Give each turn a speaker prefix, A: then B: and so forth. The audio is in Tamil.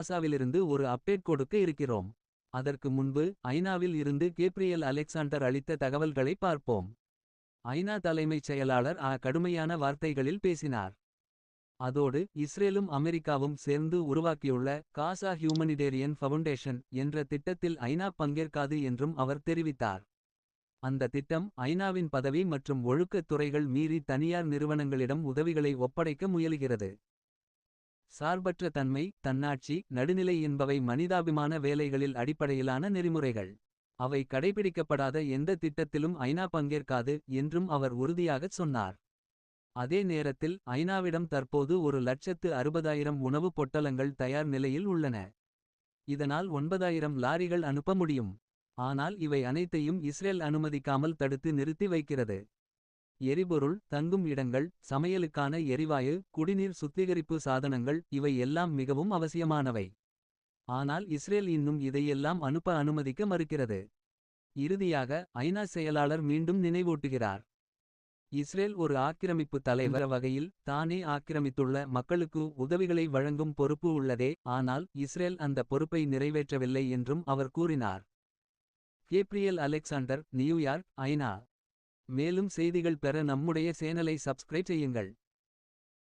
A: நாசாவிலிருந்து ஒரு அப்டேட் கொடுக்க இருக்கிறோம். அதற்கு முன்பு ஐநாவில் இருந்து கேப்ரியல் அலெக்சாண்டர் அளித்த தகவல்களை பார்ப்போம். ஐநா தலைமைச் செயலாளர் கடுமையான வார்த்தைகளில் பேசினார். அதோடு இஸ்ரேலும் அமெரிக்காவும் சேர்ந்து உருவாக்கியுள்ள காசா ஹியூமனிடேரியன் ஃபவுண்டேஷன் என்ற திட்டத்தில் ஐநா பங்கேற்காது என்றும் அவர் தெரிவித்தார். அந்த திட்டம் ஐநாவின் பதவி மற்றும் ஒழுக்கத் துறைகள் மீறி தனியார் நிறுவனங்களிடம் உதவிகளை ஒப்படைக்க முயலுகிறது. சார்பற்ற தன்மை, தன்னாட்சி, நடுநிலை என்பவை மனிதாபிமான வேலைகளில் அடிப்படையிலான நெறிமுறைகள். அவை கடைபிடிக்கப்படாத எந்த திட்டத்திலும் ஐநா பங்கேற்காது என்றும் அவர் உறுதியாகச் சொன்னார். அதே நேரத்தில் ஐநாவிடம் தற்போது 1,60,000 உணவுப் பொட்டலங்கள் தயார் நிலையில் உள்ளன. இதனால் 9,000 லாரிகள் அனுப்ப முடியும். ஆனால் இவை அனைத்தையும் இஸ்ரேல் அனுமதிக்காமல் தடுத்து நிறுத்தி வைக்கிறது. எரிபொருள், தங்கும் இடங்கள், சமையலுக்கான எரிவாயு, குடிநீர் சுத்திகரிப்பு சாதனங்கள் இவை எல்லாம் மிகவும் அவசியமானவை. ஆனால் இஸ்ரேல் இன்னும் இதையெல்லாம் அனுப்ப அனுமதிக்க மறுக்கிறது. இறுதியாக ஐநா செயலாளர் மீண்டும் நினைவூட்டுகிறார். இஸ்ரேல் ஒரு ஆக்கிரமிப்பு தலைவர் வகையில் தானே ஆக்கிரமித்துள்ள மக்களுக்கு உதவிகளை வழங்கும் பொறுப்பு உள்ளதே. ஆனால் இஸ்ரேல் அந்த பொறுப்பை நிறைவேற்றவில்லை என்றும் அவர் கூறினார். கேப்ரியல் அலெக்சாண்டர், நியூயார்க், ஐநா. மேலும் செய்திகள் பெற நம்முடைய சேனலை சப்ஸ்கிரைப் செய்யுங்கள்.